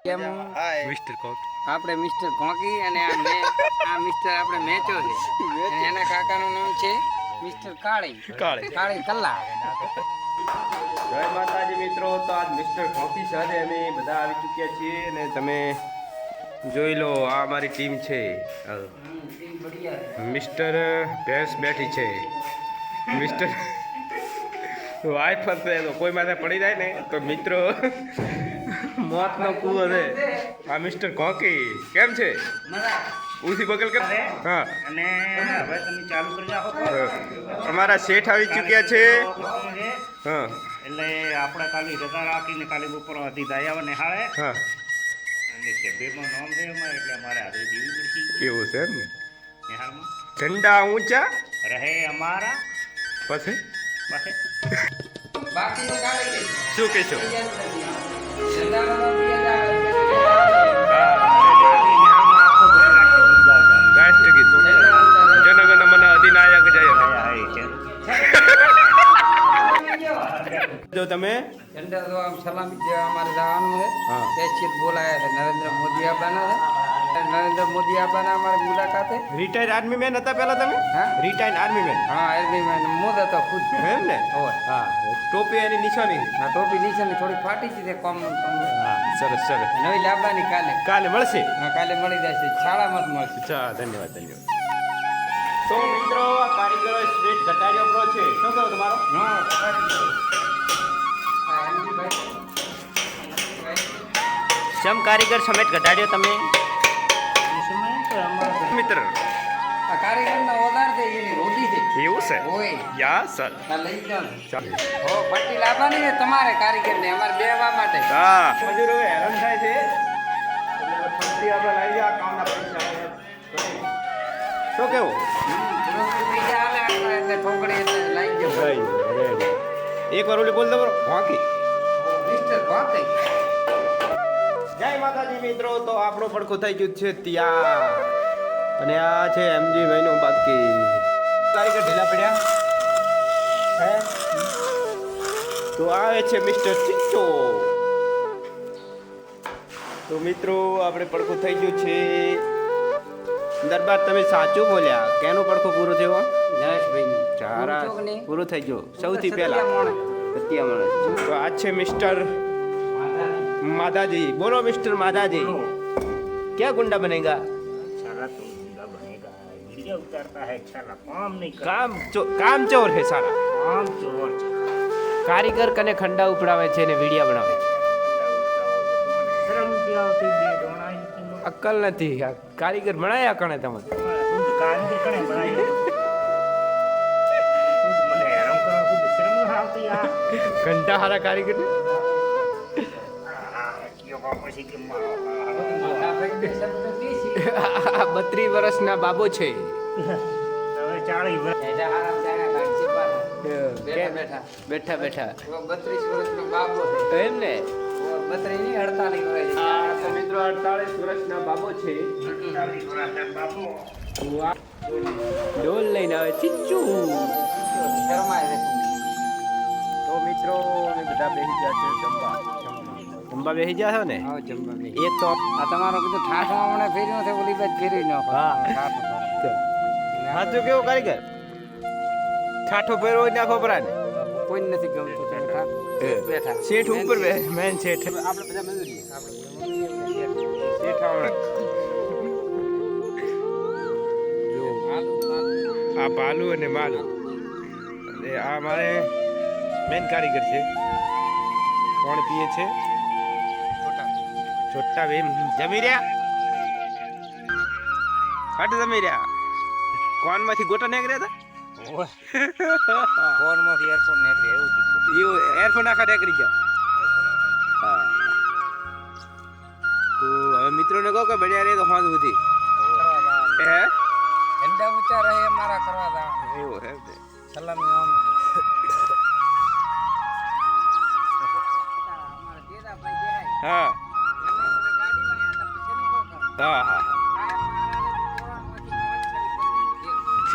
કેમ મિસ્ટર કોક આપણે મિસ્ટર કોકી અને આ મિસ્ટર આપણે મેચો છે અને એના કાકાનું નામ છે મિસ્ટર કાળી કાળી કલ્લા. જય માતાજી મિત્રો. તો આજ મિસ્ટર કોકી સાથે અમે બધા આવી ચૂક્યા છીએ અને તમે જોઈ લો આ અમારી ટીમ છે. મિસ્ટર ભેંસ બેઠી છે. મિસ્ટર વાઇફ ફરતે તો કોઈ માથે પડી જાય ને તો મિત્રો મોતનો કૂવો છે. આ મિસ્ટર કોકી કેમ છે? ઉસી બગલ કર. હા, અને હવે તમે ચાલુ કરી નાખો. અમારા શેઠ આવી ચૂક્યા છે. હા, એટલે આપણે ખાલી રજા રાખીને ખાલી બપોર હતી દયા નિહાળે. હા, અને શેબેમાં નામ છે અમારે એટલે અમારે હાથે દેવી પડશે એવું છે એમ ને. નિહાળમાં ઝંડા ઊંચા રહે અમારા પછી પાસે. બાકીનું કાઢી દે. શું કહેશો? રાષ્ટ્રગીત જનગણ મન અધિનાયક જય. જો તમે ઝંડા તો આમ સલામી દેવા અમારે જવાનું છે. હા. સ્પેશિયલ બોલાયા છે નરેન્દ્ર મોદી આવવાના છે. નરેન્દ્ર મોદી આવવાના અમારી મુલાકાતે. રિટાયર્ડ આર્મી મેન હતા પહેલા તમે? હા. રિટાયર્ડ આર્મી મેન હા એરબીમાં મોદ હતો ખુદ. એમ ને? હોય. હા, ટોપી એની નિશાની. આ ટોપી નીચેની થોડી ફાટી છે તે કોમ હા, સરસ સરસ. નવી લાવવાની કાલે. કાલે મળશે. હા, કાલે મળી જશે. શાળામાં જ મળશે. અચ્છા, ધન્યવાદ ધન્યવાદ. તો મિત્રો આ કારીગરો સ્વીટ ઘટાડ્યો પ્રો છે. શું કહો તમારો? હા, સમ કારીગર સમેત ઘટાડ્યો તમે મિત્ર. આ કારીગરના ઓદાર છે એની રોદી છે. એવું છે? હોય. યા સર. આ લઈ જાઓ. હો પટ્ટી લાવવાની છે તમારે કારીગરને અમારે બેવા માટે. હા, મજૂરો હેરાન થાય છે એટલે ફરતી આપણે લઈ જા કામના પૈસા. શું કેવું? પૈસા આલે આપણે એટલે ઠોકડી એટલે લઈ જાઓ. એક વાર ઓલી બોલ દો હોકી. મિસ્ટર કોકી. જય માતાજી મિત્રો. તો આપણો પડખું થઈ ગયું છે ત્યાં અને આ છે એમજી ભાઈનું બાકી. કારીગર ઢીલા પડ્યા હે. તો આવે છે મિસ્ટર ચિચ્ચો. તો મિત્રો આપણે પડખું થઈ ગયું છે. દરબાર તમે સાચું બોલ્યા. કેનું પડખું પૂરું થયું? જયેશભાઈ ચારા પૂરું થઈ ગયું સૌથી પહેલા. સત્યા માણસ. તો આ છે મિસ્ટર मादाजी. बोलो मिस्टर मादाजी, क्या गुंडा बनेगा? सारा तो गुंडा बनेगा. वीडियो उतारता है साला काम नहीं करता. काम चोर है सारा. काम चोर છે. કારીગર કને ખંડા ઉપડાવે છે ને વિડિયા બનાવે છે. શરમ નથી આવતી બે ડોણાઈ નથી. અક્કલ નથી. આ કારીગર બનાયા કણે તમે? તું કારીગર કણે બનાવી. મને હેરાન કરો ખુદ શરમ ન આવતી આ. ઘંટા હારા કારીગર ને. પછી કે 32 વર્ષના બાબો છે. હવે 40 વર્ષ બેઠા બેઠા 32 વર્ષનો બાબો છે. એમ ને. 32 ની 48 વર્ષ. તો મિત્રો 48 વર્ષના બાબો છે. 40 વર્ષના બાપુ. ડોલ લઈને આવે ચિચ્ચુ. શરમાય છે. તો મિત્રો અમે બધા બેસી ગયા છે જમવા. જમવા બેસી ગયા છો ને? આવો જમવા બે. એક તો આ તમારો બધું ઠાઠો હમણાં ફેર્યો છે ઓલી બાદ ફેરવી નાખો. હા. સાચું કેવું કારીગર? ઠાઠો ફેરવો નાખો પરાને. કોઈ નથી ગમતું તમે ઠાઠો બેઠા. શેઠ ઉપર બે મેન શેઠ. આપણે બધા મજૂરી શેઠ આવડે. જો આ પાલુ અને માલુ અને આ મારે મેન કારીગર છે. કોણ પીએ છે? છોટા બેન જમી રહ્યા. હટ જમી રહ્યા. કોનમાંથી ગોટા નીકળ્યા હતા. કોણમાંથી એરપોર્ટ નીકળે એવું થયું. એવું એરફોન આખા નીકળી ગયા. હા. તો હવે મિત્રોને કહો કે બન્યા રહે તો હોંદ સુધી. હે ઝંડા ઊંચા રહે મારા કરવા જવાનું. એવું હે ને. સલામી આમ હા હા હા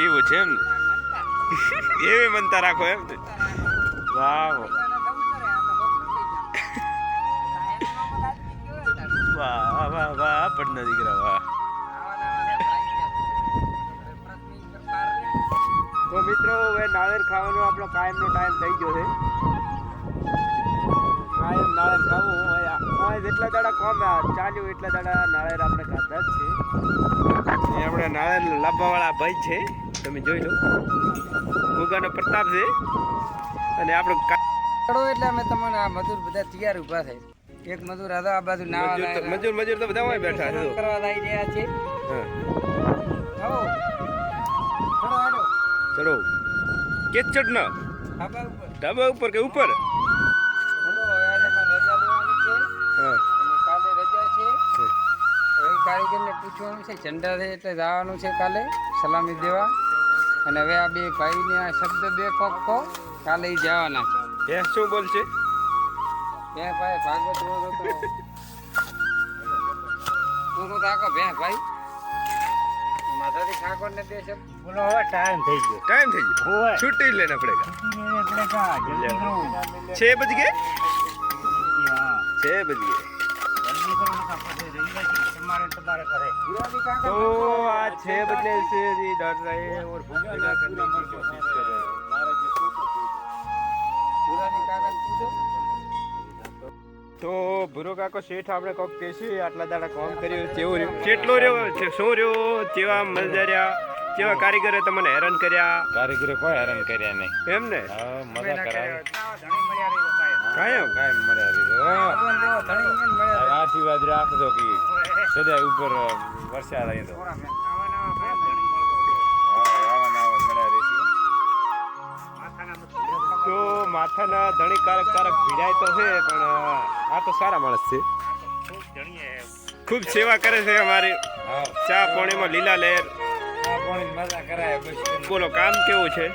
એવું છે એમ. એવી મનતા રાખો એમ. વાહ વાહ પોપટના દીકરા વાહ. તો મિત્રો હવે નાળિયેર ખાવાનો આપણો કાયમનો ટાઈમ થઈ ગયો છે. કાયમ નાળિયેર ખાવું હોય જેટલા દાડા કોમ ચાલ્યું એટલા દાડા નાળિયેર આપણે ખાધા જ છે. એ આપણે નાળિયેર લાવવાવાળા ભાઈ છે, તમે જોઈ લો. ગુગાનો પ્રતાપ છે અને આપણો એટલે અમે તમને આ મજૂર બધા તૈયાર ઊભા થાય. એક મજૂર હતો આ બાજુ નાવા મજૂર તો બધા હોય બેઠા છે. કરવા આવી રહ્યા છે. હા આવો થોડો આડો ચલો કે ચડના ઢાબા ઉપર કે ઉપર. થોડો હવે તમારે રજા લેવાની છે. હા અને કાલે રજા છે. હવે કારીગરને પૂછવાનું છે, ઝંડા છે એટલે જવાનું છે કાલે સલામી દેવા. અને હવે આ બે ભાઈને આ શબ્દ બે કોક કહો, કાલે ઈ જવાના છે. એ શું બોલશે? બે ભાઈ ભાગવત બોલો તો હું કહું આખો બે ભાઈ માથાથી ઠાકોર ને દે છે. બોલો હવે ટાઈમ થઈ ગયો. ટાઈમ થઈ ગયો, ઓય છૂટી લેना पड़ेगा. એટલે કા જલ્દી કરો. 6 बज गए, હા 6 बज गए. જલ્દી કરો ને પછી રહી જાય તમારે તમારે કરે. तो आज 6 बजने से जी डर रहे हैं और भूख पैदा करने की कोशिश कर रहे हैं. પુરાની કાગળ પૂછો. તો ભૂરો કાકો શેઠ આપણે કોક કહેશે આટલા દાડા કામ કર્યું કેવું રહ્યું, કેટલો રહ્યો છે, શું રહ્યો, કેવા મજાર્યા, કેવા કારીગરે તમને હેરાન કર્યા? કારીગરે કોઈ હેરાન કર્યા નહીં. એમ ને હા મજા કરાવે. ધણી મળ્યા રહ્યો કાંઈ. કાયમ મળ્યા રીતો ભગવાન દેવો ધણી એને મળ્યા. આશીર્વાદ રાખજો કે સદાય ઉપર વરસાદ આવી તો આવા નવા ભાઈ ધણી મળતો. આવા નવા મળ્યા રહીશું. માથાના મત તો માથાના ધણી કારક ભીડાય તો છે પણ આ તો સારા માણસ છે, ખૂબ ધણીએ ખૂબ સેવા કરે છે અમારી. હા ચા પાણીમાં લીલા લહેર. આ પાણી મજા કરાય બસ. બોલો કામ કેવું છે?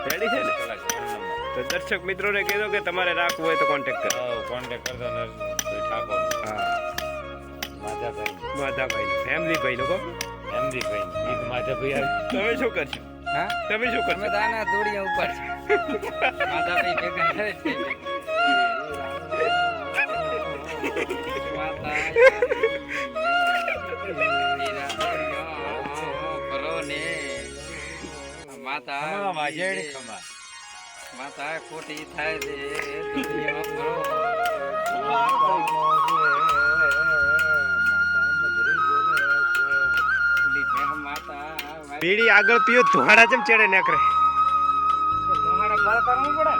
રેડી રેડી છે ને? તો દર્શક મિત્રોને કહેજો કે તમારે રાખવું હોય તો કોન્ટેક્ટ કરો. કોન્ટેક્ટ કરજો ને ઠાકોર હા માધાભાઈ માધાભાઈ ફેમિલી ભાઈ લોકો. એમડી ભાઈ ગીત માધાભાઈ આવી. તમે શું કરશો? હા તમે શું અમે કરશો? તો આના દોડિયા ઉપર છે. માધાભાઈ ભેગા કરે છે. માતા મીરા દોડિયા કરો ને. માતા વાજેડી ખમા માતા ખોટી થાય છે દોડિયા કરો. ઓલી ભેહ માતા પીડી આગળ પીઓ ધોળા ચમ ચડે નાખરે. તમારે બળ કરવું પડે.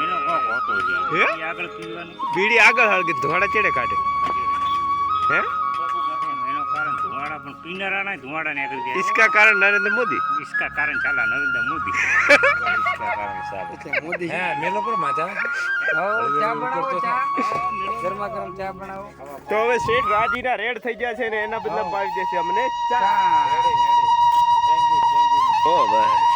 એનો કોક હોતો છે. હે? એ આગળ પીવાનું. બીડી આગળ હળગે ધોળા ચડે કાઢે. હે? એનો કારણ ધુમાડા પણ પીનારા ના ધુમાડા ને આગળ જાય. इसका कारण नरेंद्र मोदी. इसका कारण ચાલા નરેન્દ્ર મોદી. એટલે મોદી હે મેલો પર માધા હો ચા બનાવો ચા ગરમા ગરમ ચા બનાવો. તો હવે શેઠ રાજીના રેડ થઈ ગયા છે ને એના બદલે પાવી દેશે અમને ચા. ચા ઓ ભાઈ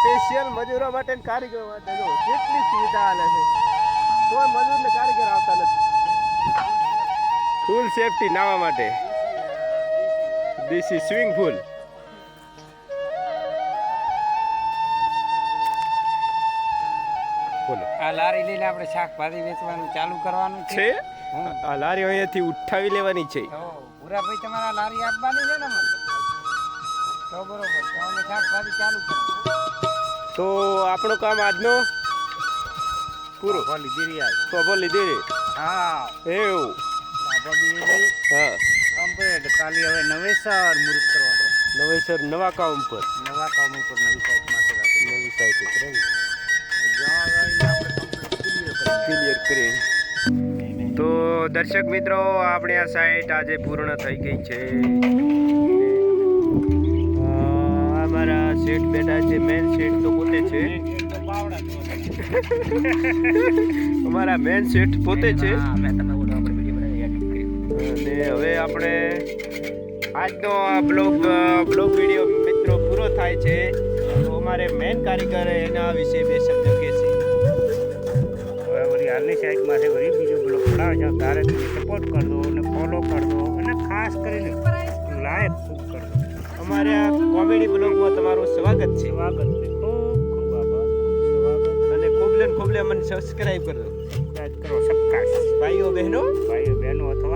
સ્પેશિયલ મજૂરો માટે ને કારીગરો માટે જો કેટલી સુવિધા આલે છે, તો મજૂર ને કારીગર આવતા નથી. ફૂલ સેફટી નાવા માટે. This is swimming pool. બોલો આ લારી લઈને આપણે શાકભાજી વેચવાનું ચાલુ કરવાનું છે. હમ. આ લારી અહીંયાથી ઉઠાવી લેવાની છે. તો ભૂરાભાઈ તમારા લારી આપવાની છે ને મને તો બરોબર તો અમે શાકભાજી ચાલુ કરો. તો આપણું કામ આજનો પૂરો. ભલી દિરિયા. તો બોલી દે રે હા એવું. ભલી હા કમ્પ્લીટ. કાલી હવે નવેસર મુહૂર્ત કરવાનો. નવેસર નવા કામ પર નવા કામ ઉપર નવી સાઈડ માટે રાખી. નવી સાઈટ ઉપર જ્યાં આવીને આપણે કમ્પ્લીટ ક્લિયર કરી. ક્લિયર કરી. તો દર્શક મિત્રો આપણે આ સાઈટ આજે પૂર્ણ થઈ ગઈ છે. અમારા શેઠ બેઠા છે, મેન શેઠ તો પોતે છે. અમારા મેન શેઠ પોતે છે. મેં તમે બોલો આપણે વિડીયો બનાવી એડિટ કરી. અને હવે આપણે આજનો આ બ્લોગ વિડીયો મિત્રો પૂરો થાય છે. તો અમારે મેન કારીગર એના વિશે બે શબ્દ કહે છે. હવે વળી હાલની સાઈડમાં છે વળી બીજો બ્લોગ બનાવે છે. તારે સપોર્ટ કરજો અને ફોલો કરજો અને ખાસ કરીને લાઈક ખૂબ કરજો. અમારે આ કોમેડી બ્લોગમાં તમારું સ્વાગત છે સ્વાગત છે. ખૂબ ખૂબ આભાર. સ્વાગત. અને ખૂબ અમને સબસ્ક્રાઇબ કરજો સબસ્ક્રાઈબ કરો. સબસ્ક્રાઈબ ભાઈઓ બહેનો. ભાઈઓ બહેનો અથવા